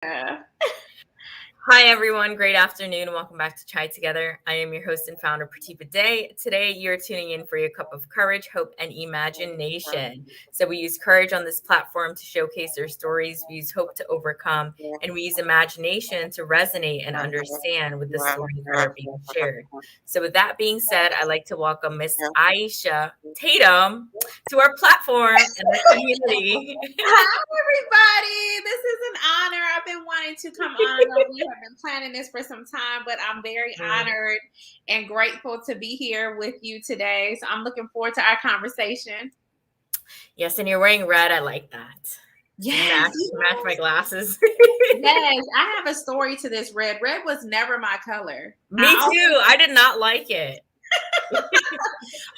Yeah. Hi, everyone. Great afternoon and welcome back to Chai Together. I am your host and founder, Prateepa Day. Today, you're tuning in for your cup of courage, hope, and imagination. So we use courage on this platform to showcase our stories. We use hope to overcome, and we use imagination to resonate and understand with the stories that are being shared. So with that being said, I'd like to welcome Miss Aishah Tatum to our platform and our community. Hi, everybody. This is an honor. I've been wanting to come on. I know we have been planning this for some time, but I'm very honored and grateful to be here with you today. So I'm looking forward to our conversation. Yes, and you're wearing red. I like that. Yes, Match my glasses. yes. I have a story to this red. Red was never my color. Me too. I did not like it.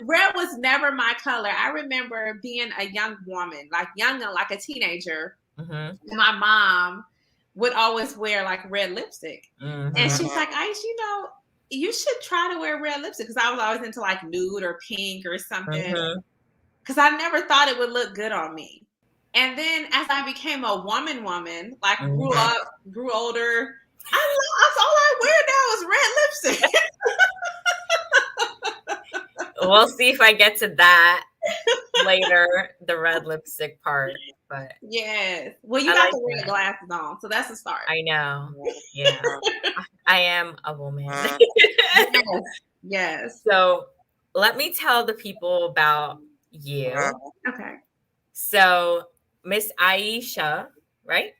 Red was never my color. I remember being a young woman, like a teenager. Mm-hmm. My mom would always wear like red lipstick. Mm-hmm. And she's like, Ice, you should try to wear red lipstick. Because I was always into like nude or pink or something. Because I never thought it would look good on me. And then as I became a woman, like grew up, grew older, that's all I wear now is red lipstick. We'll see if I get to that later, the red lipstick part. But yes. Well, you got the red glasses on, so that's a start. I know. Yeah. I am a woman. Yes. So let me tell the people about you. Okay. So Miss Aishah, right?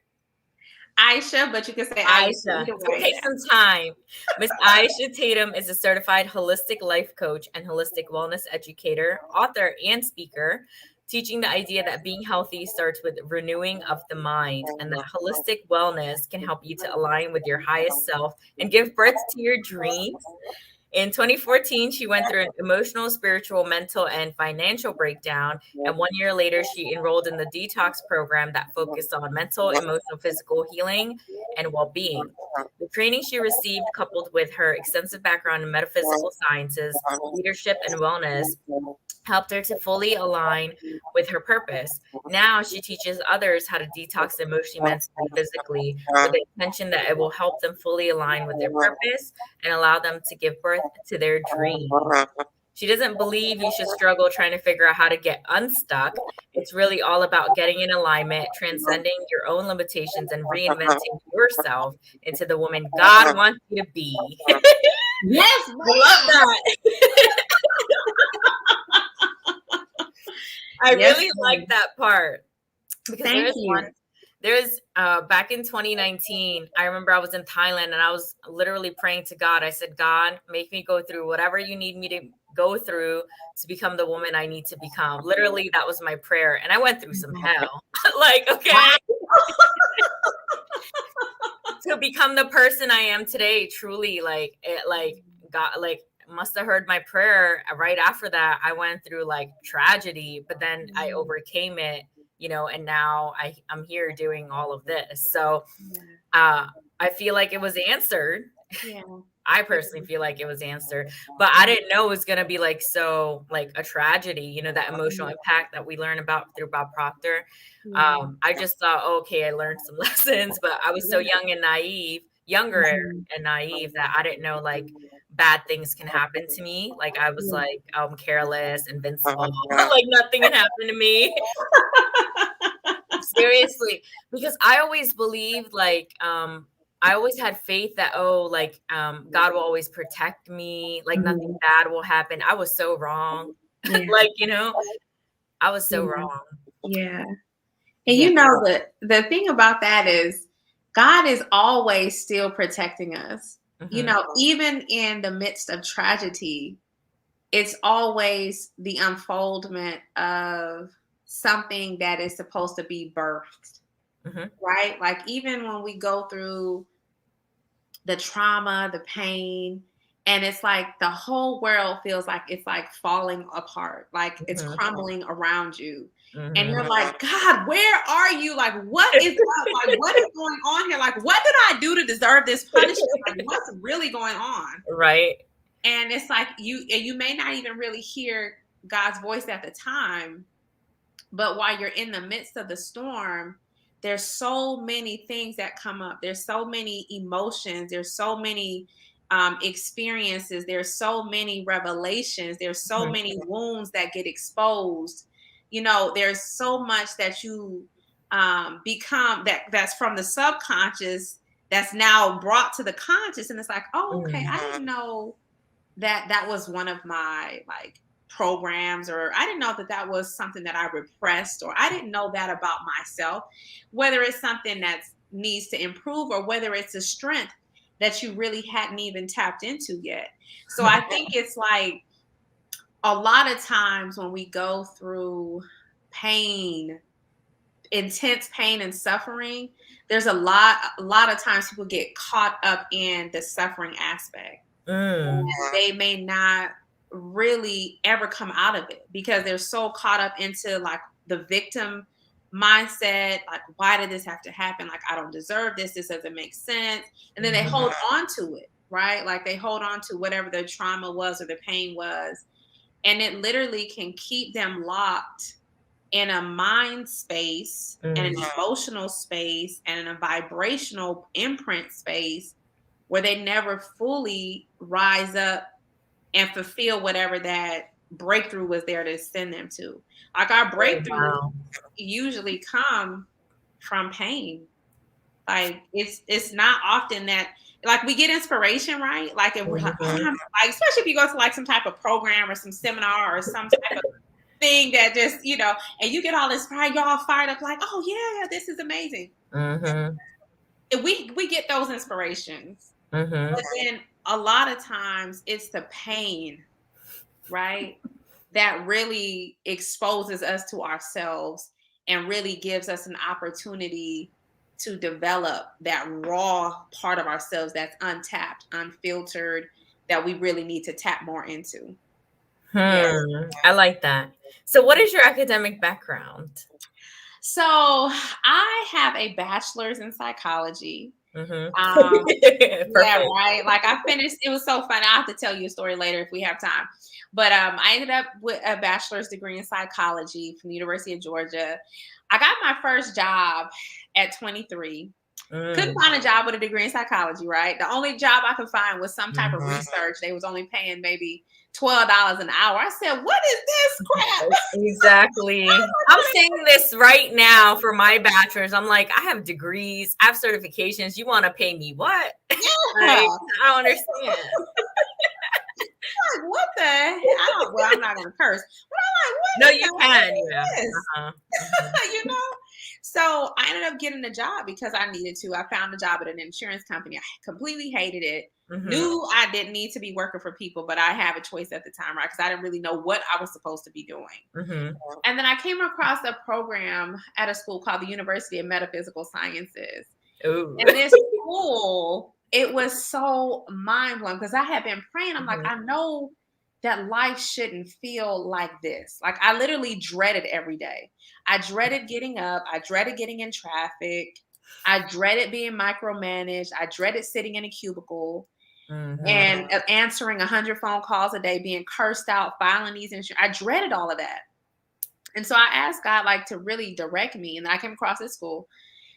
Aishah, but you can say Aishah. It's going to take some time. Miss Aishah Tatum is a certified holistic life coach and holistic wellness educator, author, and speaker, teaching the idea that being healthy starts with renewing of the mind and that holistic wellness can help you to align with your highest self and give birth to your dreams. In 2014, she went through an emotional, spiritual, mental, and financial breakdown. And 1 year later, she enrolled in the Detox program that focused on mental, emotional, physical healing and well being. The training she received, coupled with her extensive background in metaphysical sciences, leadership, and wellness, helped her to fully align with her purpose. Now she teaches others how to detox emotionally, mentally, physically, with the intention that it will help them fully align with their purpose and allow them to give birth to their dreams. She doesn't believe you should struggle trying to figure out how to get unstuck. It's really all about getting in alignment, transcending your own limitations, and reinventing yourself into the woman God wants you to be. Yes, I love that. I really like that part because there's back in 2019, I remember I was in Thailand and I was literally praying to God. I said, God, make me go through whatever you need me to go through to become the woman I need to become. Literally, that was my prayer. And I went through some hell. Like, okay. To become the person I am today, truly, like, it, like, God, like, must have heard my prayer. Right after that, I went through like tragedy, but then I overcame it, and now I'm here doing all of this. So I feel like it was answered. Yeah. I personally feel like it was answered, but I didn't know it was going to be like a tragedy, that emotional impact that we learn about through Bob Proctor. I just thought, okay, I learned some lessons, but I was so younger and naive that I didn't know like bad things can happen to me. Like I was like careless, invincible, like nothing can happen to me. Seriously, because I always believed like I always had faith that God will always protect me, like nothing bad will happen. I was so wrong. Like, I was so wrong. Yeah. And the thing about that is God is always still protecting us. Even in the midst of tragedy, it's always the unfoldment of something that is supposed to be birthed. Right? Like even when we go through the trauma, the pain, and it's like the whole world feels like it's like falling apart, like it's crumbling around you. And you're like, God, where are you? Like, what is up? Like, what is going on here? Like, what did I do to deserve this punishment? Like, what's really going on? Right. And it's like you may not even really hear God's voice at the time, but while you're in the midst of the storm, there's so many things that come up. There's so many emotions. There's so many experiences. There's so many revelations. There's so many wounds that get exposed. There's so much that you become that's from the subconscious that's now brought to the conscious. And it's like, oh, okay, I didn't know that was one of my like programs, or I didn't know that was something that I repressed, or I didn't know that about myself, whether it's something that needs to improve or whether it's a strength that you really hadn't even tapped into yet. So I think it's like a lot of times when we go through pain, intense pain and suffering, there's a lot of times people get caught up in the suffering aspect. They may not really ever come out of it because they're so caught up into like the victim mindset, like, why did this have to happen? Like, I don't deserve this. This doesn't make sense. And then they hold on to it, right? Like they hold on to whatever their trauma was or their pain was. And it literally can keep them locked in a mind space and an emotional space and in a vibrational imprint space where they never fully rise up and fulfill whatever that breakthrough was there to send them to. Like our breakthroughs usually come from pain. Like it's not often that like we get inspiration, right? Like if we're like, like especially if you go to like some type of program or some seminar or some type of thing that just, and you get all this pride, y'all fired up like, oh yeah, this is amazing. We get those inspirations. But then a lot of times it's the pain, right, that really exposes us to ourselves and really gives us an opportunity to develop that raw part of ourselves that's untapped, unfiltered, that we really need to tap more into. I like that. So what is your academic background? So I have a bachelor's in psychology. Yeah, right. Like I finished, it was so fun. I'll have to tell you a story later if we have time. But I ended up with a bachelor's degree in psychology from the University of Georgia. I got my first job at 23. Couldn't find a job with a degree in psychology, right? The only job I could find was some type of research. They was only paying maybe $12 an hour. I said, what is this crap? Exactly. I'm saying this right now for my bachelor's. I'm like, I have degrees, I have certifications. You want to pay me what? Yeah. Like, I don't understand. Like, what the heck? I'm not going to curse. But I'm like, what? No, you can. Yeah. So I ended up getting a job because I needed to. I found a job at an insurance company. I completely hated it. Knew I didn't need to be working for people, but I had a choice at the time, right? Because I didn't really know what I was supposed to be doing. And then I came across a program at a school called the University of Metaphysical Sciences. Ooh. And this school, it was so mind-blowing because I had been praying. I'm like, I know that life shouldn't feel like this. Like I literally dreaded every day. I dreaded getting up. I dreaded getting in traffic. I dreaded being micromanaged. I dreaded sitting in a cubicle and answering 100 phone calls a day, being cursed out, filing these insurance. I dreaded all of that. And so I asked God like to really direct me. And then I came across this school.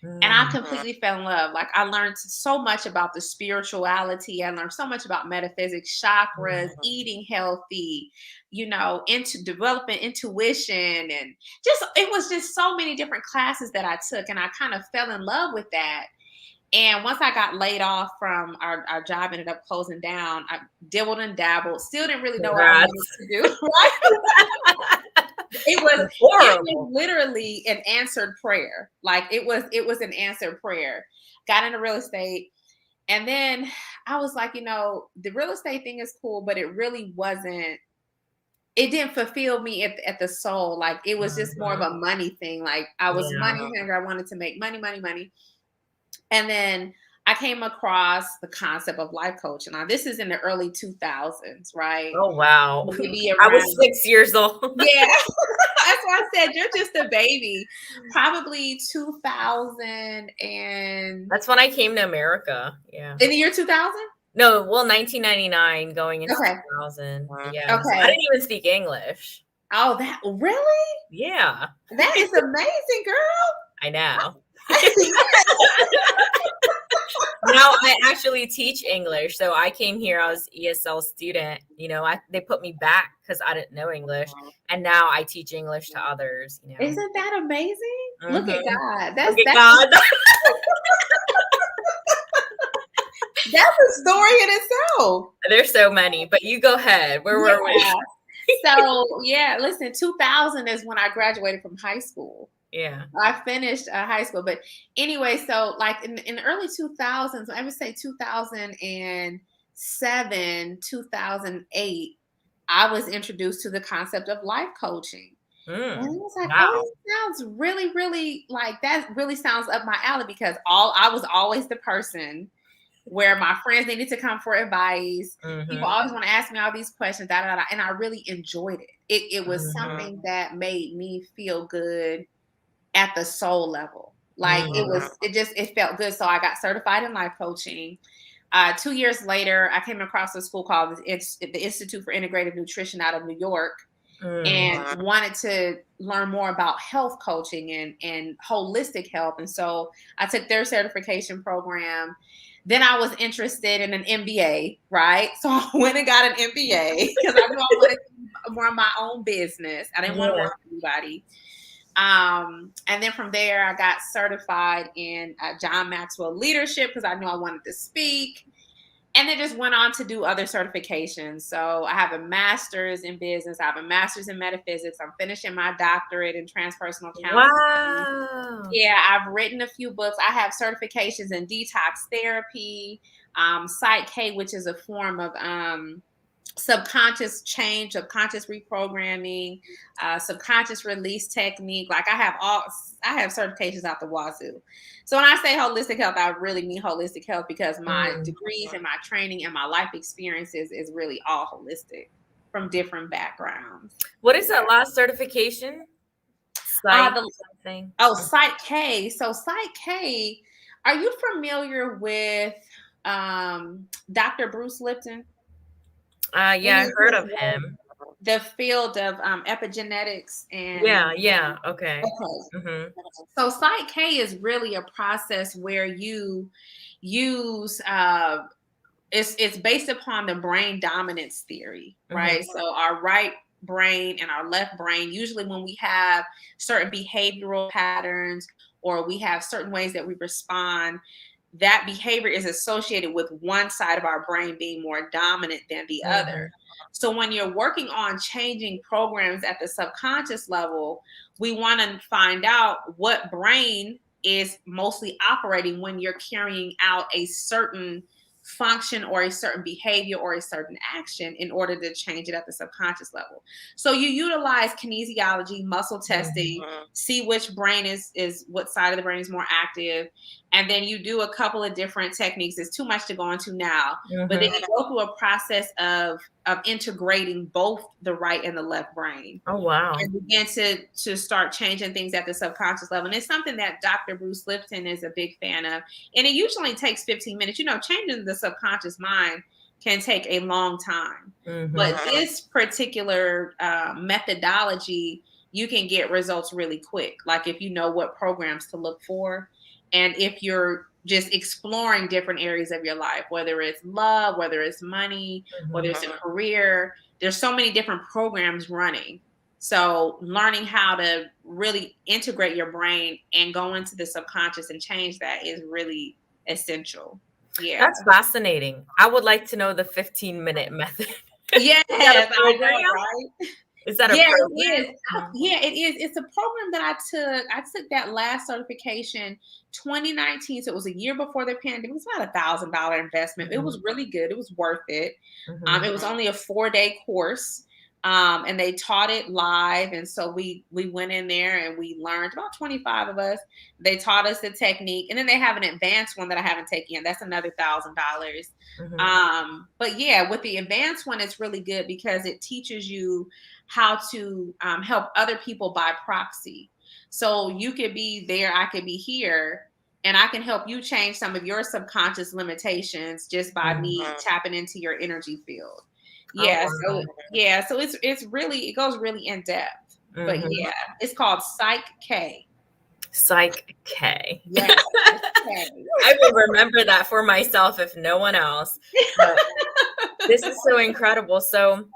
And I completely fell in love. Like I learned so much about the spirituality. I learned so much about metaphysics, chakras, eating healthy, into developing intuition. And it was just so many different classes that I took. And I kind of fell in love with that. And once I got laid off from our job, ended up closing down. I dibbled and dabbled, still didn't really know what I wanted to do. Right? It was literally an answered prayer. Like it was an answered prayer. Got into real estate. And then I was like, the real estate thing is cool, but it really wasn't, it didn't fulfill me at the soul. Like it was just more of a money thing. Like I was money hungry. I wanted to make money. And then I came across the concept of life coaching. Now, this is in the early 2000s, right? Oh, wow. I was 6 years old. Yeah. That's why I said you're just a baby. Probably 2000 and... That's when I came to America. Yeah. In the year 2000? No, 1999 going into 2000. Yeah. Okay. I didn't even speak English. Oh, that really? Yeah. That is amazing, girl. I know. Now I actually teach English. So I came here, I was ESL student, they put me back because I didn't know English. And now I teach English to others, Isn't that amazing? Look at God. Look at God. That's a story in itself. There's so many, but you go ahead. Where were we? So listen, 2000 is when I graduated from high school. Yeah. I finished high school. But anyway, so like in the early 2000s, I would say 2007, 2008, I was introduced to the concept of life coaching. And I was like, wow. oh, it sounds really, really like that really sounds up my alley, because I was always the person where my friends needed to come for advice. People always want to ask me all these questions, and I really enjoyed it. It was something that made me feel good at the soul level. Like it felt good. So I got certified in life coaching. 2 years later, I came across a school called the Institute for Integrative Nutrition out of New York, and wanted to learn more about health coaching and holistic health. And so I took their certification program. Then I was interested in an MBA, right? So I went and got an MBA because I knew I wanted to run my own business. I didn't want to work for anybody. And then from there, I got certified in John Maxwell leadership because I knew I wanted to speak. And then just went on to do other certifications. So I have a master's in business. I have a master's in metaphysics. I'm finishing my doctorate in transpersonal counseling. Wow. Yeah, I've written a few books. I have certifications in detox therapy, Psych K, which is a form of subconscious change, subconscious reprogramming, subconscious release technique. Like I have certifications out the wazoo. So when I say holistic health, I really mean holistic health, because my degrees and my training and my life experiences is really all holistic from different backgrounds. What is that last certification? Psych K. So Psych K, are you familiar with Dr. Bruce Lipton? Yeah, I heard of him. The field of epigenetics and okay. So Psych K is really a process where you use it's based upon the brain dominance theory, right? So our right brain and our left brain, usually when we have certain behavioral patterns or we have certain ways that we respond, that behavior is associated with one side of our brain being more dominant than the other. So when you're working on changing programs at the subconscious level, we want to find out what brain is mostly operating when you're carrying out a certain function or a certain behavior or a certain action in order to change it at the subconscious level. So you utilize kinesiology, muscle testing, see which brain is what side of the brain is more active. And then you do a couple of different techniques. It's too much to go into now, but then you go through a process of integrating both the right and the left brain. Oh, wow. And begin to start changing things at the subconscious level. And it's something that Dr. Bruce Lipton is a big fan of. And it usually takes 15 minutes. Changing the subconscious mind can take a long time. But this particular methodology, you can get results really quick. Like if you know what programs to look for, and if you're just exploring different areas of your life, whether it's love, whether it's money, whether it's a career, there's so many different programs running. So learning how to really integrate your brain and go into the subconscious and change that is really essential. Yeah. That's fascinating. I would like to know the 15-minute method. Yes, I know, right? Is that a program? It is. Yeah, it is. It's a program that I took. I took that last certification 2019. So it was a year before the pandemic. It was about $1,000 investment. It was really good. It was worth it. It was only a 4-day course. And they taught it live. And so we went in there and we learned, about 25 of us. They taught us the technique. And then they have an advanced one that I haven't taken yet. That's another $1,000. But yeah, with the advanced one, it's really good because it teaches you how to help other people by proxy. So you could be there, I could be here, and I can help you change some of your subconscious limitations just by me tapping into your energy field. Yeah. So it goes really in depth. But yeah, it's called Psych K. Psych K. Yes. I will remember that for myself, if no one else. But this is so incredible. So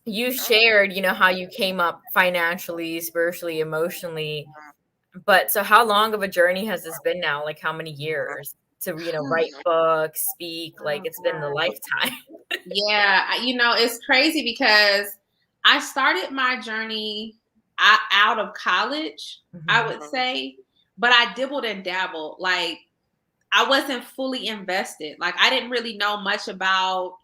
you shared, how you came up financially, spiritually, emotionally. But so how long of a journey has this been now? Like how many years to, write books, speak? Like it's been a lifetime. Yeah. It's crazy because I started my journey out of college, I would say, but I dibbled and dabbled. Like I wasn't fully invested. Like I didn't really know much about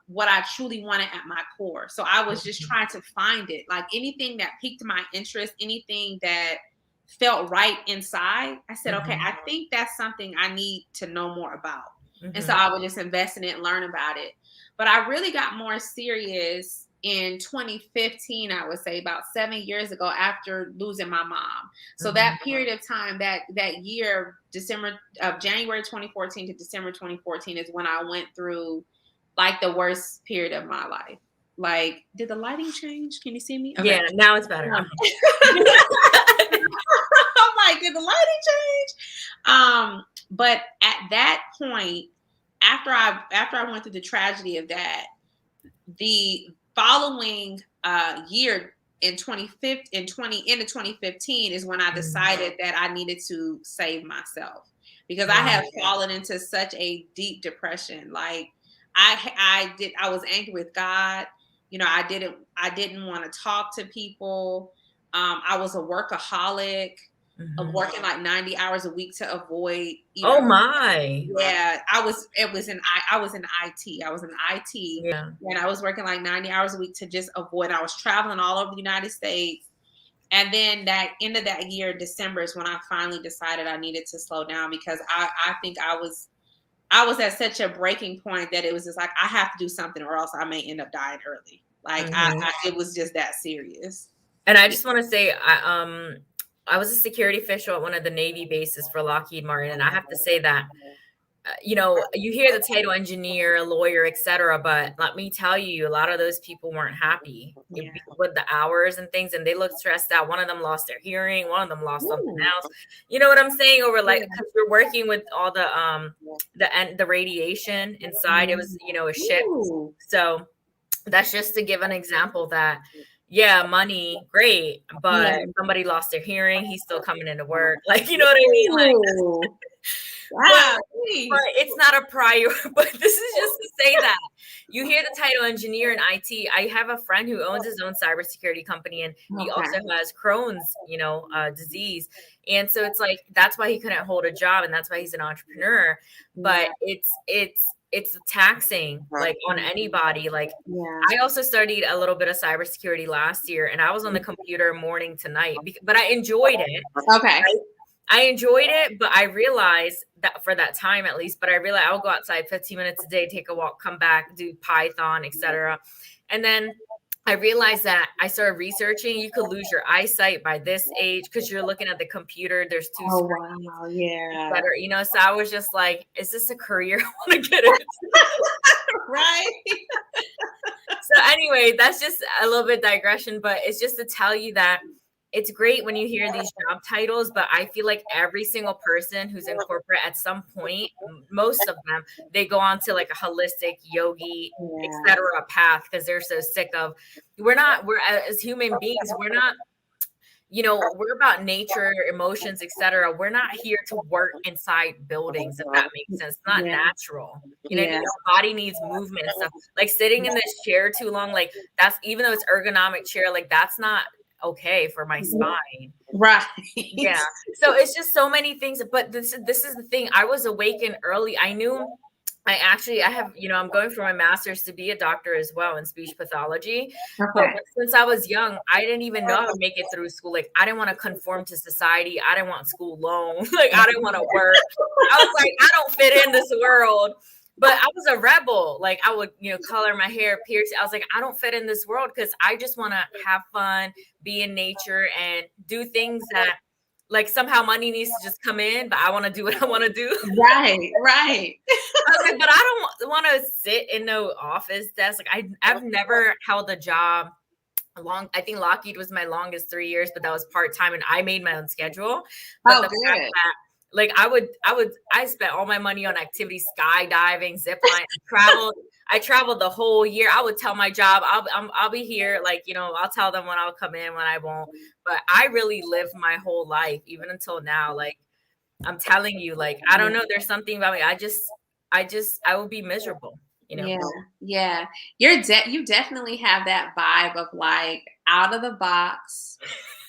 what I truly wanted at my core. So I was just trying to find it. Like anything that piqued my interest, anything that felt right inside, I said, okay, I think that's something I need to know more about. And so I would just invest in it and learn about it. But I really got more serious in 2015, I would say about 7 years ago after losing my mom. So that period of time, that year, January 2014 to December 2014 is when I went through like the worst period of my life. Like, did the lighting change? Can you see me? Okay. Yeah, now it's better. I'm like, did the lighting change? But at that point, after I went through the tragedy of that, the following year in 2015 is when I decided that I needed to save myself because I had fallen into such a deep depression. Like I was angry with God. I didn't want to talk to people. I was a workaholic. Of working like 90 hours a week to avoid. Oh my! Yeah, I was in IT. I was in IT, and I was working like 90 hours a week to just avoid. I was traveling all over the United States, and then that end of that year, December, is when I finally decided I needed to slow down because I think I was at such a breaking point that it was just like I have to do something or else I may end up dying early. Like it was just that serious. And I just want to say, I was a security official at one of the Navy bases for Lockheed Martin. And I have to say that, you hear the title engineer, lawyer, etc. But let me tell you, a lot of those people weren't happy with the hours and things. And they looked stressed out. One of them lost their hearing. One of them lost something else. You know what I'm saying? Over like, because we're working with all the radiation inside. It was, a ship. So that's just to give an example that, money, great, but somebody lost their hearing, he's still coming into work. Like, you know what I mean? Like, wow. But it's not a priority. But this is just to say that you hear the title engineer in IT. I have a friend who owns his own cybersecurity company, and he also has Crohn's, disease. And so it's like, that's why he couldn't hold a job, and that's why he's an entrepreneur. But it's taxing, like on anybody. Like I also studied a little bit of cybersecurity last year, and I was on the computer morning to night, but I enjoyed it. Okay. I enjoyed it, but I realized that for that time, at least, but I realized I'll go outside 15 minutes a day, take a walk, come back, do Python, etc. And then I realized that I started researching, you could lose your eyesight by this age because you're looking at the computer. There's two screens. Wow, yeah. Better, so I was just like, is this a career I want to get into? Right. So anyway, that's just a little bit digression, but it's just to tell you that it's great when you hear these job titles, but I feel like every single person who's in corporate at some point, most of them, they go on to like a holistic yogi, etc. path because they're so sick of, we're as human beings, we're not, we're about nature, emotions, etc. We're not here to work inside buildings, if that makes sense. It's not natural. Your body needs movement and stuff. Like sitting in this chair too long, like that's, even though it's ergonomic chair, like that's not okay for my spine. Right. Yeah. So it's just so many things. But this is the thing. I was awakened early. I knew I have, I'm going for my master's to be a doctor as well in speech pathology. Okay. But since I was young, I didn't even know I would make it through school. Like I didn't want to conform to society. I didn't want school loan. Like I didn't want to work. I was like, I don't fit in this world. But I was a rebel. Like I would, color my hair, pierce. I was like, I don't fit in this world because I just want to have fun, be in nature, and do things that, like, somehow money needs to just come in, but I want to do what I want to do. Right. I was like, but I don't want to sit in no office desk. Like I've never held a job I think Lockheed was my longest 3 years, but that was part-time and I made my own schedule. But Oh, the fact good. that like I spent all my money on activities, skydiving, zip line, I traveled the whole year. I would tell my job, I'll be here. Like, I'll tell them when I'll come in, when I won't. But I really lived my whole life, even until now. Like, I'm telling you, like, I don't know. There's something about me. I would be miserable, Yeah, yeah. You definitely have that vibe of like out of the box,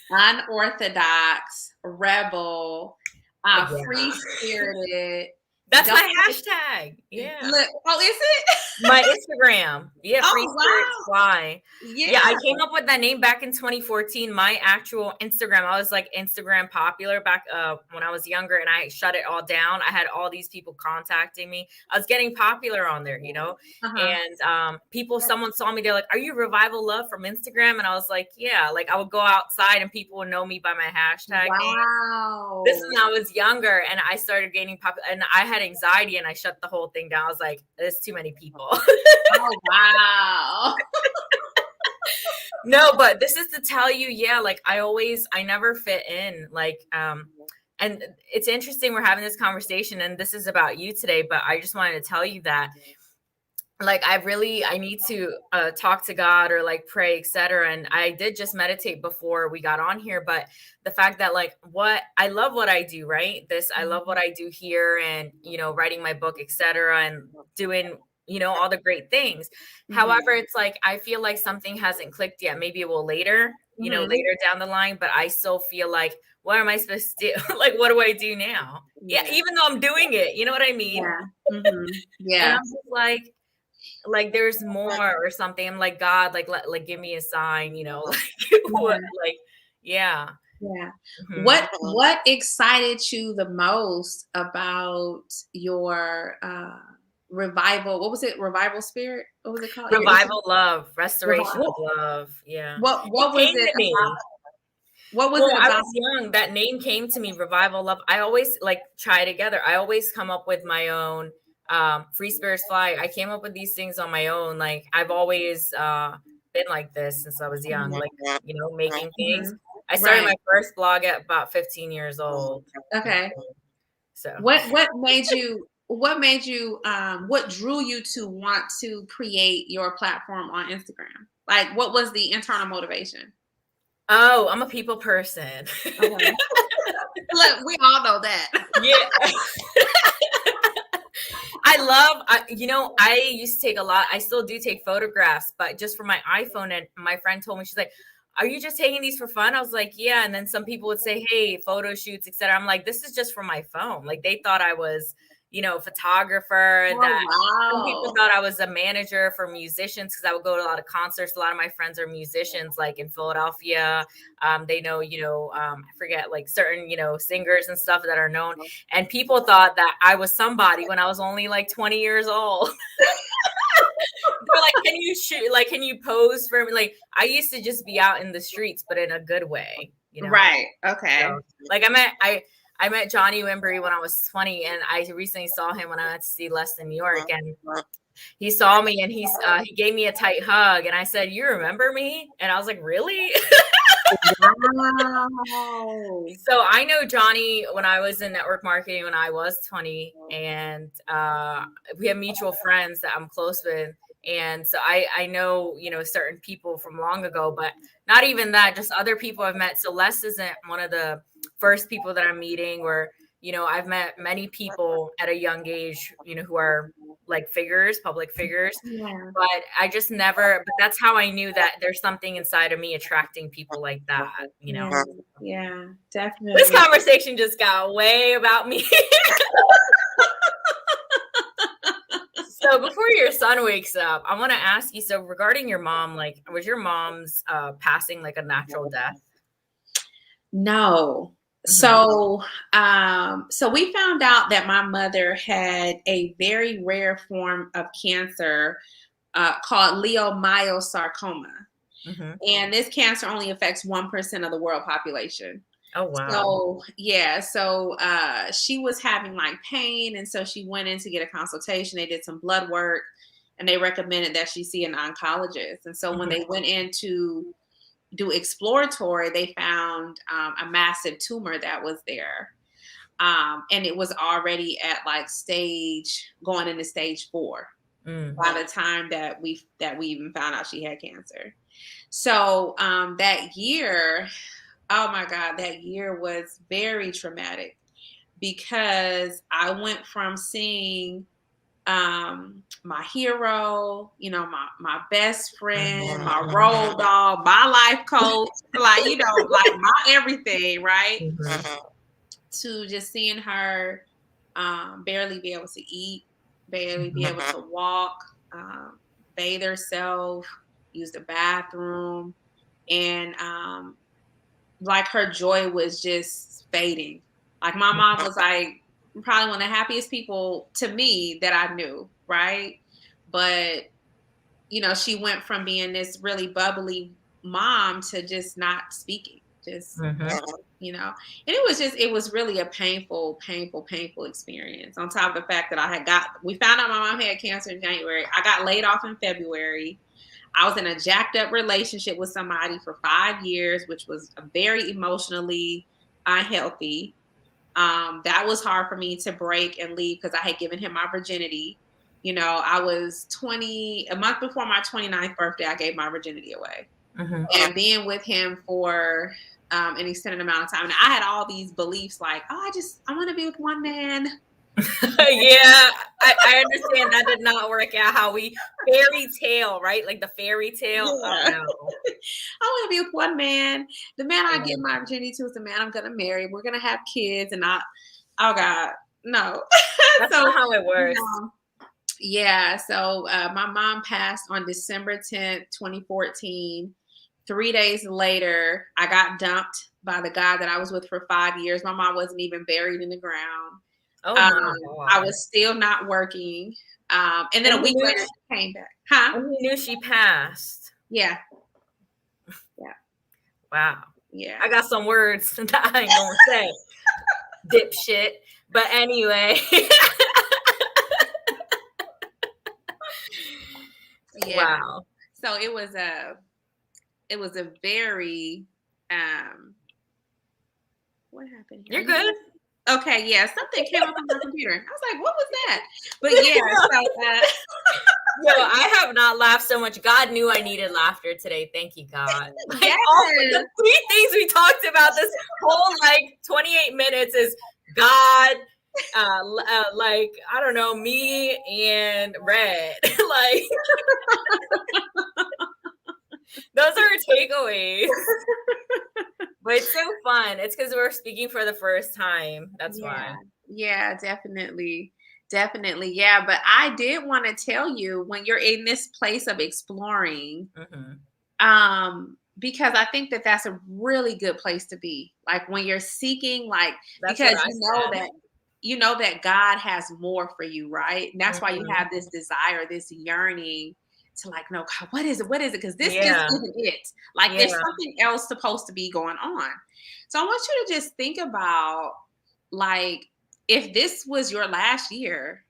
unorthodox, rebel, Yeah. free spirited. That's my hashtag. Yeah. Look, oh, is it? My Instagram. Yeah, Oh, Free Spirits wow. Fly. Yeah. Yeah, I came up with that name back in 2014. My actual Instagram, I was like Instagram popular back when I was younger, and I shut it all down. I had all these people contacting me. I was getting popular on there, Uh-huh. and someone saw me, they're like, "Are you Revival Love from Instagram?" And I was like, "Yeah." Like, I would go outside and people would know me by my hashtag name. This is when I was younger, and I started gaining popular, and I had anxiety, and I shut the whole thing down. I was like, "There's too many people." Oh, wow. No, but this is to tell you, yeah, like I never fit in. Like, and it's interesting we're having this conversation, and this is about you today, but I just wanted to tell you that, like, I need to talk to God or like pray, etc. And I did just meditate before we got on here, but the fact that, like, I love what I do, right? I love what I do here, and writing my book, etc., and doing all the great things. However, it's like I feel like something hasn't clicked yet. Maybe it will later, later down the line, but I still feel like, what am I supposed to do? Like, what do I do now? Yeah, even though I'm doing it, you know what I mean? Yeah. Yeah. And I'm just like there's more or something. I'm like, God, like give me a sign, like what, like, yeah. Yeah. Mhm. What excited you the most about your revival? What was it? Revival spirit? What was it called? Revival love, restoration of Revival. love. Yeah. What It was came it to about? me. What was Well, it I about? was young. That name came to me, Revival Love. I always like try together. I always come up with my own Free Spirits Fly. I came up with these things on my own. Like, I've always been like this since I was young, like, making things. I started Right. my first blog at about 15 years old. Okay. So What drew you to want to create your platform on Instagram? Like, what was the internal motivation? oh, I'm a people person. Okay. Look, we all know that. Yeah. I used to take a lot. I still do take photographs, but just for my iPhone. And my friend told me, she's like, "Are you just taking these for fun?" I was like, "Yeah." And then some people would say, "Hey, photo shoots, etc." I'm like, "This is just for my phone." Like, they thought I was, a photographer. Oh, That some people wow. thought I was a manager for musicians, because I would go to a lot of concerts. A lot of my friends are musicians, like in Philadelphia. They know, I forget, like certain, singers and stuff that are known. And people thought that I was somebody when I was only like 20 years old. They're like, "Can you shoot? Like, can you pose for me?" Like, I used to just be out in the streets, but in a good way, Right. Okay. So, like, I met Johnny Wimbery when I was 20, and I recently saw him when I went to see Les in New York, and he saw me, and he gave me a tight hug, and I said, "You remember me?" And I was like, "Really?" Wow. So I know Johnny when I was in network marketing when I was 20, and we have mutual friends that I'm close with. And so I know, certain people from long ago, but not even that, just other people I've met. So Les isn't one of the first people that I'm meeting, or, I've met many people at a young age, who are like public figures. Yeah. But I just never, but that's how I knew that there's something inside of me attracting people like that, Yeah. Yeah. This Definitely. conversation just got way about me. So before your son wakes up, I want to ask you, so regarding your mom, like, was your mom's passing like a natural death? No. So, so we found out that my mother had a very rare form of cancer called leiomyosarcoma. And this cancer only affects 1% of the world population. Oh, wow. So, yeah. So she was having like pain. And so she went in to get a consultation. They did some blood work and they recommended that she see an oncologist. And so when they went in to do exploratory, they found a massive tumor that was there. And it was already at like going into stage 4 by the time that we even found out she had cancer. So that year, oh my God, that year was very traumatic because I went from seeing my hero, my best friend, my road dog, my life coach, like, like my everything, right? To just seeing her barely be able to eat, barely be able to walk, bathe herself, use the bathroom, and like her joy was just fading. Like my mom was like probably one of the happiest people to me that I knew, right? But she went from being this really bubbly mom to just not speaking, just and it was really a painful experience. On top of the fact that we found out my mom had cancer in January. I got laid off in February. I was in a jacked up relationship with somebody for 5 years, which was very emotionally unhealthy. That was hard for me to break and leave because I had given him my virginity. I was 20, a month before my 29th birthday, I gave my virginity away. And being with him for an extended amount of time. And I had all these beliefs like, I want to be with one man. Yeah, I understand that did not work out how we fairy tale, right? Like the fairy tale. Yeah. Oh, no. I want to be with one man. The man I give my virginity to is the man I'm going to marry. We're going to have kids. And oh God, no. That's not how it works. Yeah. So my mom passed on December 10th, 2014. 3 days later, I got dumped by the guy that I was with for 5 years. My mom wasn't even buried in the ground. Oh my God. I was still not working. And then a week later, she came back. Huh? And he knew she passed. Yeah. Wow. Yeah. I got some words that I ain't gonna say. Dipshit. But anyway. Yeah. Wow. So it was a very what happened here? You're good. Okay, yeah, something came up on my computer. I was like, what was that? But yeah, so Yo, I have not laughed so much. God knew I needed laughter today. Thank you, God. Like, yes. all the 3 things we talked about this whole 28 minutes is God, like, I don't know, me and Red. Like, those are our takeaways. But it's so fun. It's because we're speaking for the first time. That's why. Yeah, definitely. Definitely. Yeah. But I did want to tell you, when you're in this place of exploring, because I think that that's a really good place to be. Like when you're seeking, like, because you know that God has more for you, right? And that's why you have this desire, this yearning to like, no, God, what is it? What is it? Because this just isn't it. Like there's something else supposed to be going on. So I want you to just think about, like, if this was your last year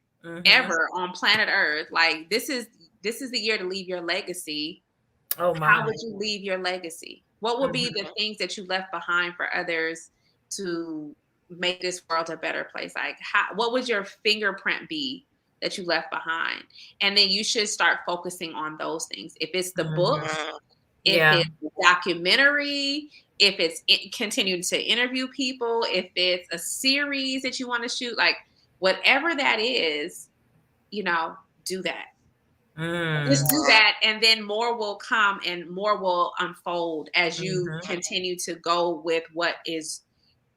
ever on planet Earth, like this is the year to leave your legacy. Oh my. How would you leave your legacy? What would be the things that you left behind for others to make this world a better place? Like, what would your fingerprint be that you left behind? And then you should start focusing on those things. If it's the book, if it's the documentary, if it's continuing to interview people, if it's a series that you want to shoot, like whatever that is, do that. Just do that, and then more will come and more will unfold as you continue to go with what is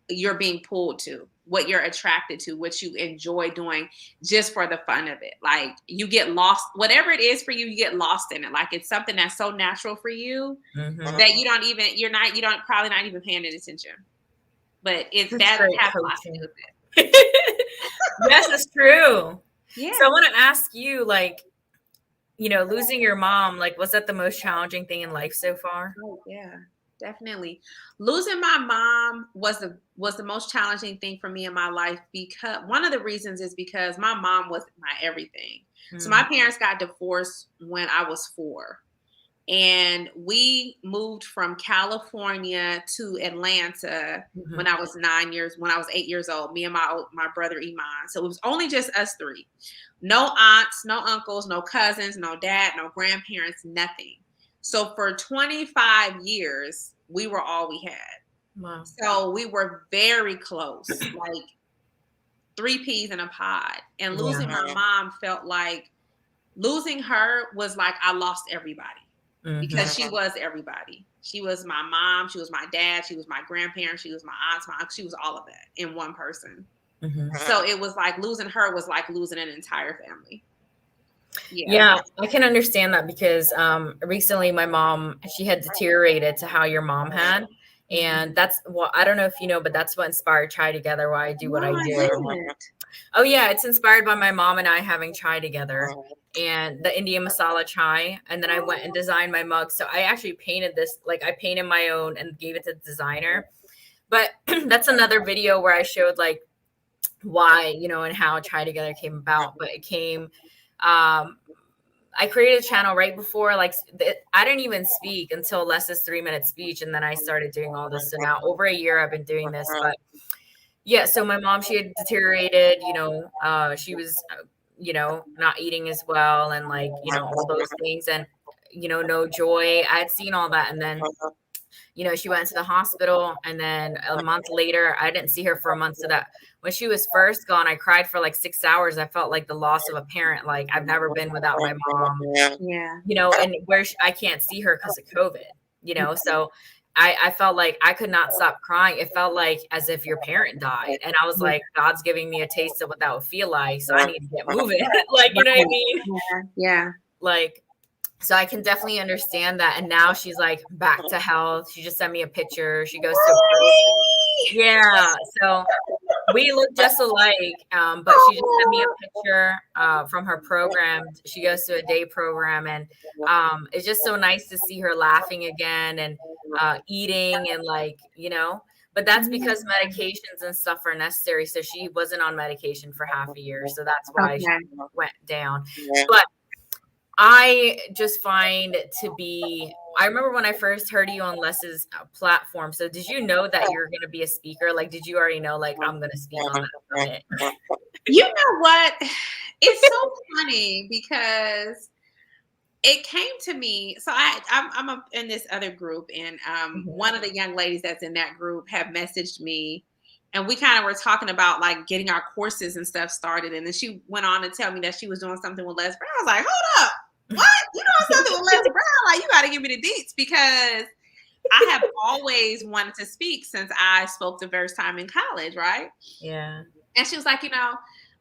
you're being pulled to, what you're attracted to, what you enjoy doing just for the fun of it. Like you get lost, whatever it is for you, you get lost in it. Like it's something that's so natural for you that you don't probably not even paying attention. But it's that has a lot to do with it. Yes, it's true. Yeah. So I want to ask you, like, losing your mom, like, was that the most challenging thing in life so far? Oh, yeah, definitely. Losing my mom was the most challenging thing for me in my life, because one of the reasons is because my mom was my everything. So my parents got divorced when I was 4. And we moved from California to Atlanta when I was 8 years old, me and my brother Iman. So it was only just us three. No aunts, no uncles, no cousins, no dad, no grandparents, nothing. So for 25 years, we were all we had. Wow. So we were very close, like 3 peas in a pod. And losing my mom felt like losing her was like I lost everybody. Because she was everybody. She was my mom. She was my dad. She was my grandparents. She was my aunts. She was all of that in one person. So it was like losing her was like losing an entire family. Yeah, I can understand that because recently my mom, she had deteriorated to how your mom had. And that's what, I don't know if you know, but that's what inspired Chai Together, why I do what I do. Oh yeah, it's inspired by my mom and I having chai together and the Indian masala chai. And then I went and designed my mug. So I actually painted this, like I painted my own and gave it to the designer. But that's another video where I showed like why, you know, and how Chai Together came about. But it came, I created a channel right before, like I didn't even speak until Les's 3-minute speech. And then I started doing all this. So now over a year I've been doing this, but yeah, so my mom, she had deteriorated, you know, she was, you know, not eating as well and like, you know, all those things and, you know, no joy. I had seen all that. And then, you know, she went to the hospital and then a month later, I didn't see her for a month. So that when she was first gone, I cried for like 6 hours. I felt like the loss of a parent. Like I've never been without my mom, you know, and where I can't see her because of COVID, you know, so I felt like I could not stop crying. It felt like as if your parent died. And I was like, God's giving me a taste of what that would feel like. So I need to get moving. Like, you know what I mean? Yeah. Like, so I can definitely understand that. And now she's like back to health. She just sent me a picture. She goes to, yeah. So we look just alike. But she just sent me a picture from her program. She goes to a day program and it's just so nice to see her laughing again and eating and like, you know, but that's because medications and stuff are necessary. So she wasn't on medication for half a year. So that's why she went down. But I just find to be, I remember when I first heard you on Les's platform. So did you know that you're going to be a speaker? Like, did you already know, like, I'm going to speak on that summit? You know what? It's so funny because it came to me. So I'm in this other group and one of the young ladies that's in that group have messaged me and we kind of were talking about like getting our courses and stuff started. And then she went on to tell me that she was doing something with Les Brown. I was like, hold up. What? You doing something with Les Brown? Like, you got to give me the deets because I have always wanted to speak since I spoke the first time in college, right? Yeah. And she was like, you know,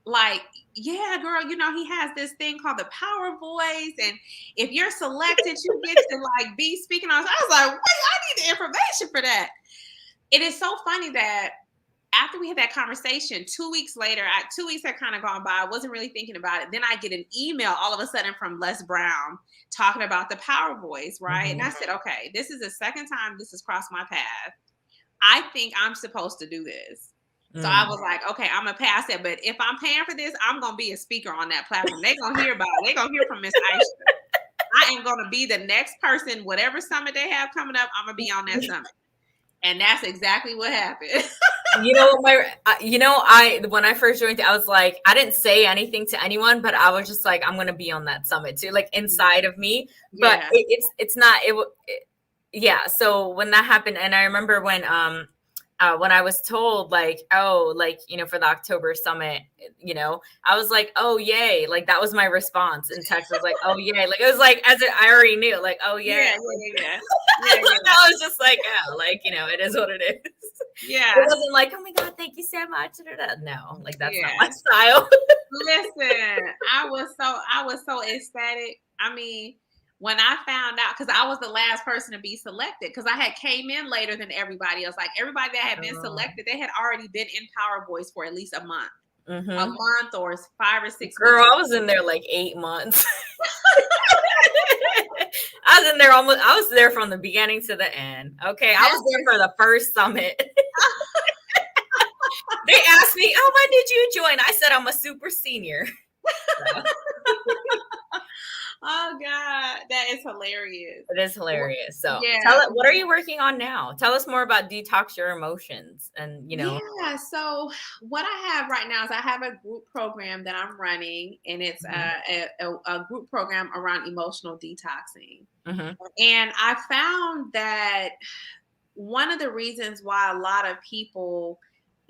like, yeah, girl, you know, he has this thing called the power voice. And if you're selected, you get to like be speaking on. I was like, wait, I need the information for that. It is so funny that after we had that conversation, 2 weeks later, 2 weeks had kind of gone by. I wasn't really thinking about it. Then I get an email all of a sudden from Les Brown talking about the power voice, right? And I said, okay, this is the second time this has crossed my path. I think I'm supposed to do this. So I was like, okay, I'm gonna pay. I said, but if I'm paying for this, I'm gonna be a speaker on that platform. They're gonna hear about it. They're gonna hear from Miss Aishah. I am gonna be the next person, whatever summit they have coming up, I'm gonna be on that summit. And that's exactly what happened. You know, when I first joined, I was like, I didn't say anything to anyone, but I was just like, I'm gonna be on that summit too, like inside of me. But it's not. Yeah. So when that happened, and I remember when I was told like, oh, like, you know, for the October summit, you know, I was like, oh, yay. Like, that was my response in text. I was like, oh, yay. Like, it was like, I already knew, like, oh, yay. Yeah. I was just like, oh, like, you know, it is what it is. Yeah. It wasn't like, oh my God, thank you so much. No, like, that's not my style. Listen, I was so ecstatic. I mean, when I found out, because I was the last person to be selected, because I had came in later than everybody else. Like everybody that had been selected, they had already been in Power Voice for at least a month. A month or 5 or 6 months. Girl, I was in there like 8 months. I was in there almost. I was there from the beginning to the end. Okay, I was there for the first summit. They asked me, "Oh, when did you join?" I said, "I'm a super senior." So. Oh God, that is hilarious. It is hilarious. So Yeah. what are you working on now? Tell us more about Detox Your Emotions and, Yeah. So what I have right now is I have a group program that I'm running, and it's a group program around emotional detoxing. And I found that one of the reasons why a lot of people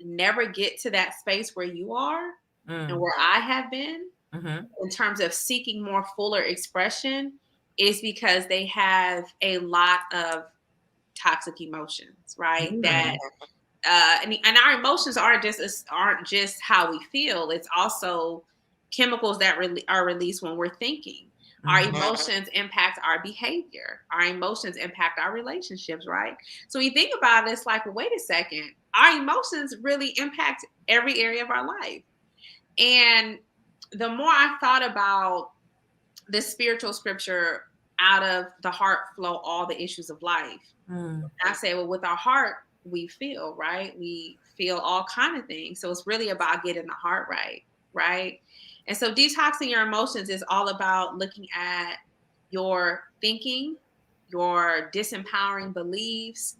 never get to that space where you are and where I have been in terms of seeking more fuller expression is because they have a lot of toxic emotions, right? That and our emotions aren't just how we feel. It's also chemicals that are released when we're thinking. Our emotions impact our behavior. Our emotions impact our relationships, right? So you think about it, it's like, well, wait a second. Our emotions really impact every area of our life. And the more I thought about the spiritual scripture, out of the heart flow all the issues of life. I say, well, with our heart, we feel, right? We feel all kind of things. So it's really about getting the heart right, right? And so detoxing your emotions is all about looking at your thinking, your disempowering beliefs,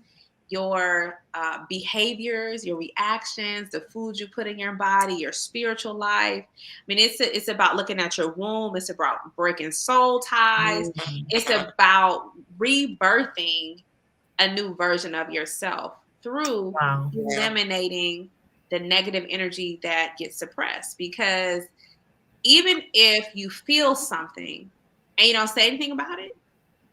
your behaviors, your reactions, the food you put in your body, your spiritual life. I mean, it's about looking at your womb. It's about breaking soul ties. It's about rebirthing a new version of yourself through eliminating the negative energy that gets suppressed. Because even if you feel something and you don't say anything about it,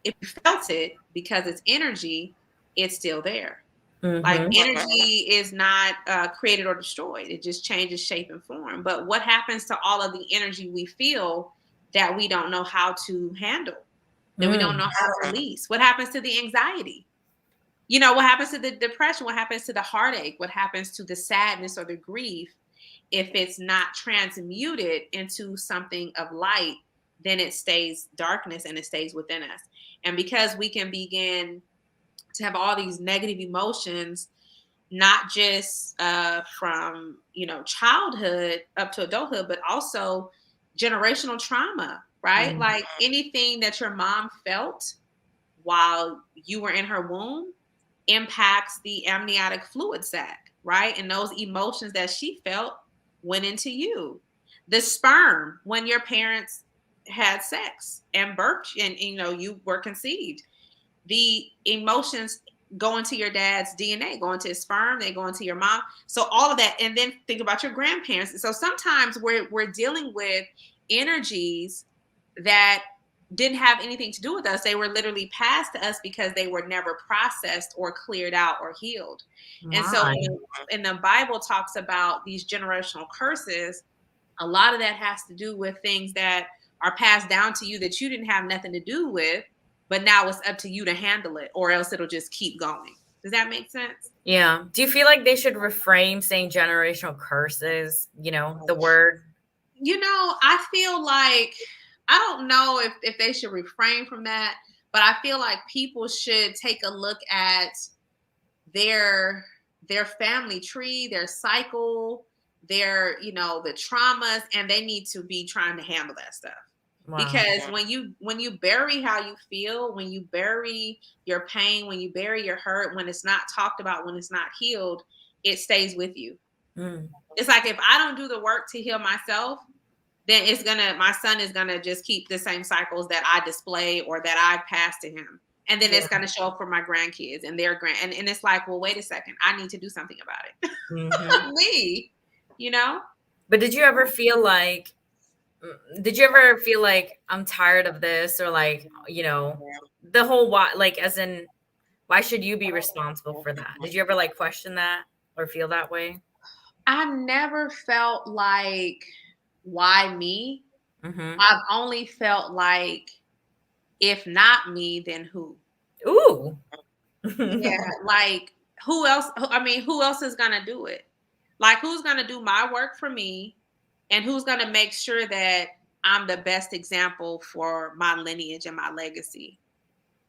if you felt it, because it's energy, it's still there. Like energy is not created or destroyed. It just changes shape and form. But what happens to all of the energy we feel that we don't know how to handle, that we don't know how to release? What happens to the anxiety? You know, what happens to the depression? What happens to the heartache? What happens to the sadness or the grief? If it's not transmuted into something of light, then it stays darkness and it stays within us. And because we can begin to have all these negative emotions, not just from childhood up to adulthood, but also generational trauma, right? Like anything that your mom felt while you were in her womb impacts the amniotic fluid sac, right? And those emotions that she felt went into you. The sperm, when your parents had sex and birthed, and you were conceived, the emotions go into your dad's DNA, go into his sperm, they go into your mom. So all of that, and then think about your grandparents. So sometimes we're dealing with energies that didn't have anything to do with us. They were literally passed to us because they were never processed or cleared out or healed. And so in the Bible talks about these generational curses, a lot of that has to do with things that are passed down to you that you didn't have nothing to do with, but now it's up to you to handle it, or else it'll just keep going. Does that make sense? Yeah. Do you feel like they should reframe saying generational curses, the word? I feel like, I don't know if they should refrain from that, but I feel like people should take a look at their family tree, their cycle, their the traumas, and they need to be trying to handle that stuff. Because when you bury how you feel, when you bury your pain, when you bury your hurt, when it's not talked about, when it's not healed, it stays with you. It's like, if I don't do the work to heal myself, then my son is gonna just keep the same cycles that I display or that I've passed to him. And then it's gonna show up for my grandkids and their and it's like, well, wait a second, I need to do something about it. Me, But did you ever feel like I'm tired of this, or like, the whole why, like, as in, why should you be responsible for that? Did you ever like question that or feel that way? I never felt like, why me? I've only felt like, if not me, then who? Ooh. Yeah, like, who else? I mean, who else is gonna do it? Like, who's gonna do my work for me, and who's gonna make sure that I'm the best example for my lineage and my legacy?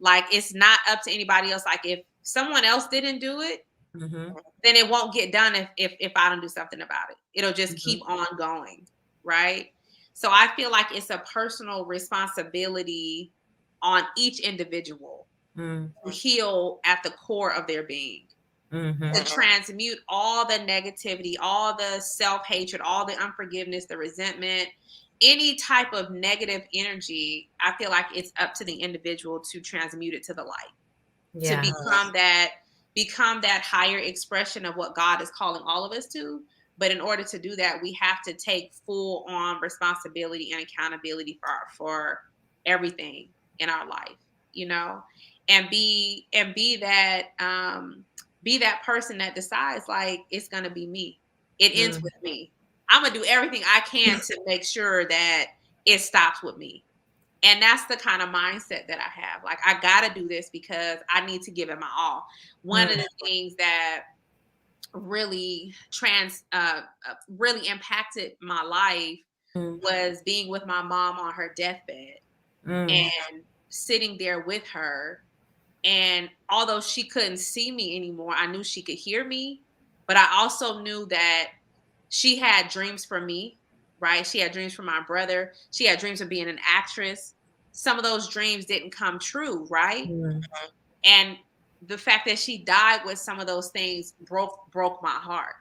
Like, it's not up to anybody else. Like, if someone else didn't do it, then it won't get done if I don't do something about it. It'll just keep on going, right? So I feel like it's a personal responsibility on each individual to heal at the core of their being. To transmute all the negativity, all the self-hatred, all the unforgiveness, the resentment, any type of negative energy. I feel like it's up to the individual to transmute it to the light, to become that higher expression of what God is calling all of us to. But in order to do that, we have to take full on responsibility and accountability for everything in our life, you know, and be that person that decides, like, it's gonna be me. It ends with me. I'm gonna do everything I can to make sure that it stops with me. And that's the kind of mindset that I have. Like, I gotta do this because I need to give it my all. One of the things that really really impacted my life was being with my mom on her deathbed and sitting there with her. And although she couldn't see me anymore, I knew she could hear me. But I also knew that she had dreams for me, right? She had dreams for my brother. She had dreams of being an actress. Some of those dreams didn't come true, right? And the fact that she died with some of those things broke my heart.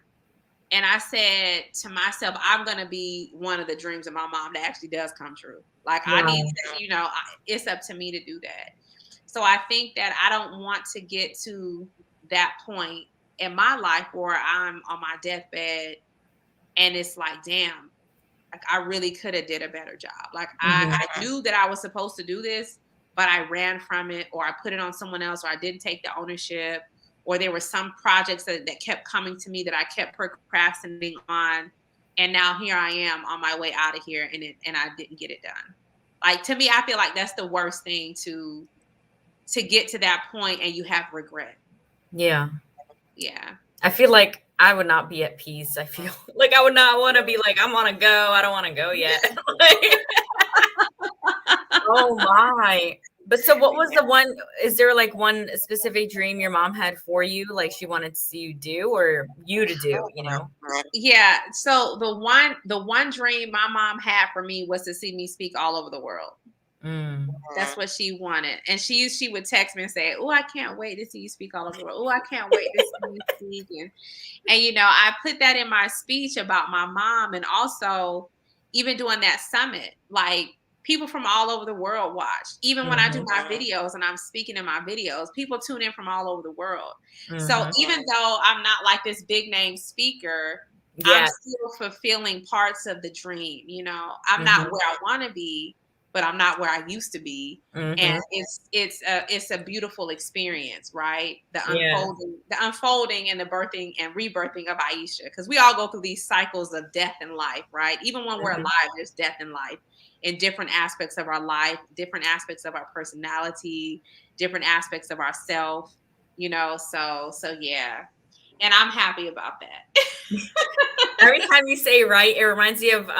And I said to myself, I'm going to be one of the dreams of my mom that actually does come true. Like, I need to, it's up to me to do that. So I think that I don't want to get to that point in my life where I'm on my deathbed and it's like, damn, like, I really could have did a better job. Like, I knew that I was supposed to do this, but I ran from it, or I put it on someone else, or I didn't take the ownership, or there were some projects that kept coming to me that I kept procrastinating on. And now here I am on my way out of here, and I didn't get it done. Like, to me, I feel like that's the worst thing, to get to that point and you have regret. Yeah. Yeah. I feel like I would not be at peace. I feel like I would not want to be like, I'm on a go. I don't want to go yet. Oh my. But so what was the one, is there like one specific dream your mom had for you? Like she wanted to see you do, or you to do, Yeah. So the one dream my mom had for me was to see me speak all over the world. That's what she wanted. And she would text me and say, oh, I can't wait to see you speak all over the world. Oh, I can't wait to see you speak. And I put that in my speech about my mom. And also, even doing that summit, like, people from all over the world watch. Even when I do my videos and I'm speaking in my videos, people tune in from all over the world. So even though I'm not like this big name speaker, I'm still fulfilling parts of the dream. I'm not where I want to be, but I'm not where I used to be. And it's a beautiful experience, right? The unfolding and the birthing and rebirthing of Aishah, because we all go through these cycles of death in life, right? Even when we're alive, there's death in life, in different aspects of our life, different aspects of our personality, different aspects of ourself, so yeah. And I'm happy about that. Every time you say right, it reminds me of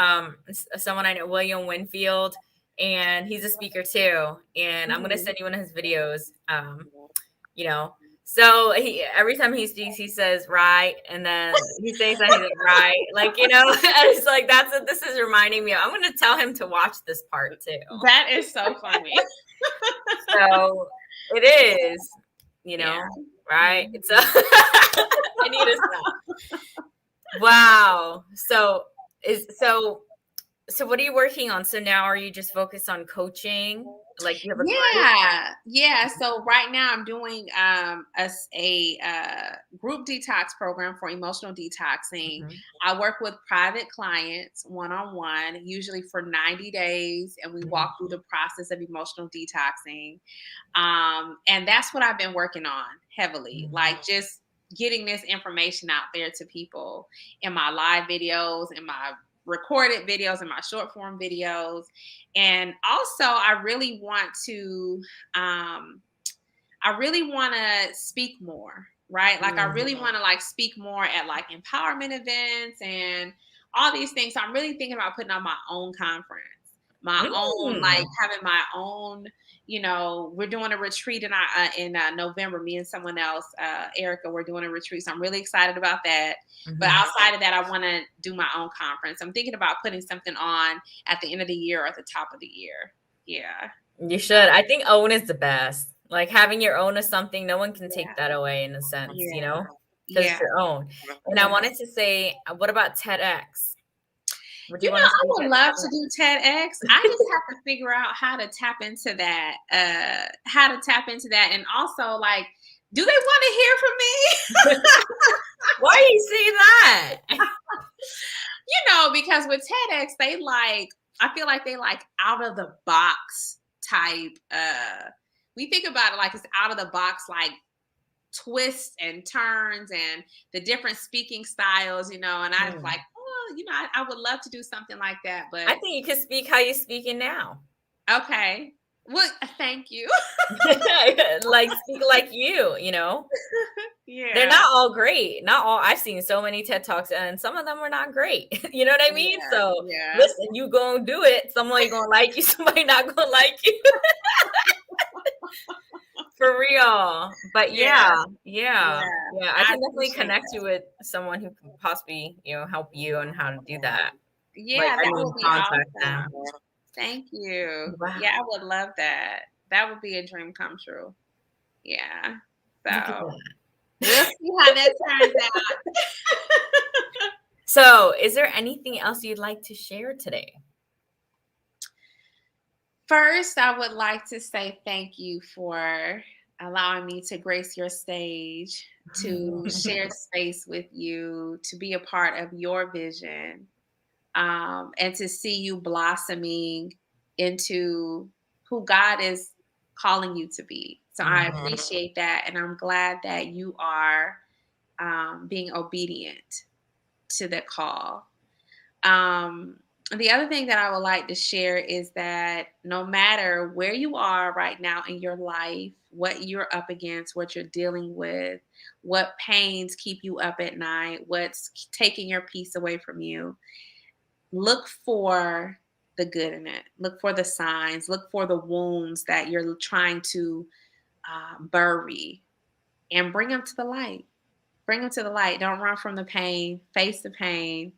someone I know, William Winfield, and he's a speaker too. And I'm gonna send you one of his videos. So every time he speaks, he says right, and then he says that he's like right, like it's like that's what this is reminding me of. I'm gonna tell him to watch this part too. That is so funny. So it is, right? So I need to stop. Wow. So what are you working on? So now are you just focused on coaching? Like you have a Yeah. So right now I'm doing a group detox program for emotional detoxing. I work with private clients one-on-one, usually for 90 days, and we walk through the process of emotional detoxing. And that's what I've been working on heavily, like just getting this information out there to people in my live videos, in my recorded videos, and my short form videos. And also I really want to speak more, right? Like, I really want to like speak more at like empowerment events and all these things. So I'm really thinking about putting on my own conference, my own, like having my own, we're doing a retreat in November, me and someone else, Erica, we're doing a retreat. So I'm really excited about that. But outside of that, I want to do my own conference. I'm thinking about putting something on at the end of the year or at the top of the year. Yeah. You should. I think own is the best. Like having your own is something no one can Yeah. take that away in a sense, you Yeah. know, because it's Yeah. your own. And I wanted to say, what about TEDx? Would you You know, want to I speak would at love to do TEDx. I just have to figure out how to tap into that. And also, like, do they want to hear from me? Why are you saying that? Because with TEDx, I feel like they like out of the box type. We think about it like it's out of the box, like twists and turns and the different speaking styles, and I was like, oh, I would love to do something like that. But I think you could speak how you're speaking now. okay. Well, thank you. Like speak like you know. Yeah. They're not all great. Not all. I've seen so many TED Talks and some of them were not great. You know what I mean? Yeah, So yeah. listen, you gonna do it. Somebody gonna like you, somebody not gonna like you. For real. But yeah. I can definitely connect you with someone who can possibly, help you on how to do that. Yeah, that would be contact awesome. them. Thank you. Wow. Yeah, I would love that. That would be a dream come true. Yeah. So we'll see how that turns out. So, is there anything else you'd like to share today? First, I would like to say thank you for allowing me to grace your stage, to share space with you, to be a part of your vision, and to see you blossoming into who God is calling you to be. So I appreciate that. And I'm glad that you are being obedient to the call. The other thing that I would like to share is that no matter where you are right now in your life, what you're up against, what you're dealing with, what pains keep you up at night, what's taking your peace away from you, look for the good in it. Look for the signs. Look for the wounds that you're trying to bury and bring them to the light. Bring them to the light. Don't run from the pain. Face the pain.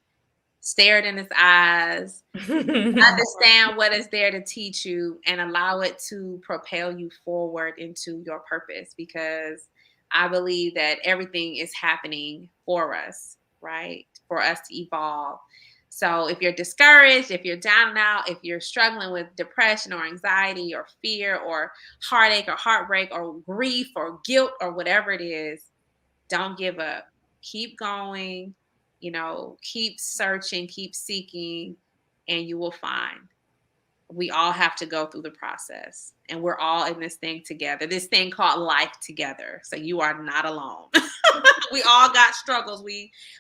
Stare it in its eyes. Understand what is there to teach you and allow it to propel you forward into your purpose, because I believe that everything is happening for us, right? For us to evolve. So if you're discouraged, if you're down and out, if you're struggling with depression or anxiety or fear or heartache or heartbreak or grief or guilt or whatever it is, don't give up. Keep going, keep searching, keep seeking, and you will find. We all have to go through the process, and we're all in this thing together, this thing called life together. So you are not alone. We all got struggles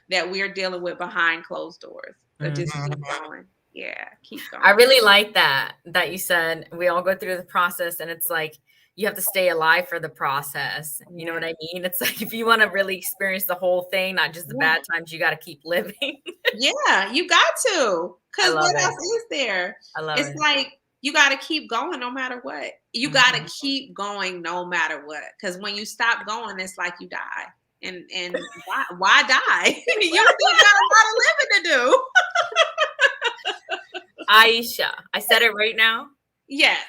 that we're dealing with behind closed doors. So just keep going. Yeah, keep going. I really like that you said we all go through the process, and it's like you have to stay alive for the process. You know what I mean? It's like if you want to really experience the whole thing, not just the bad times, you got to keep living. Yeah, you got to. Because what else is there? I love it. It's like you got to keep going no matter what. You got to keep going no matter what. Because when you stop going, it's like you die. And why die? You still got a lot of living to do. Aishah. I said it right now? Yes.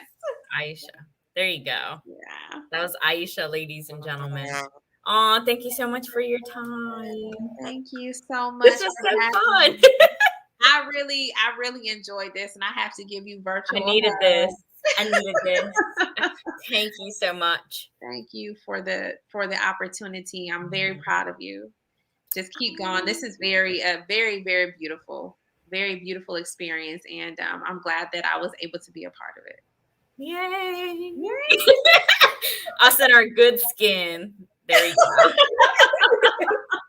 Aishah. There you go. Yeah. That was Aishah, ladies and gentlemen. Oh, thank you so much for your time. Thank you so much. This was so fun. I really enjoyed this, and I have to give you virtual. I needed this. Thank you so much. Thank you for the opportunity. I'm very proud of you. Just keep going. This is very, very, very beautiful experience, and I'm glad that I was able to be a part of it. Yay! Us and our good skin. There you go.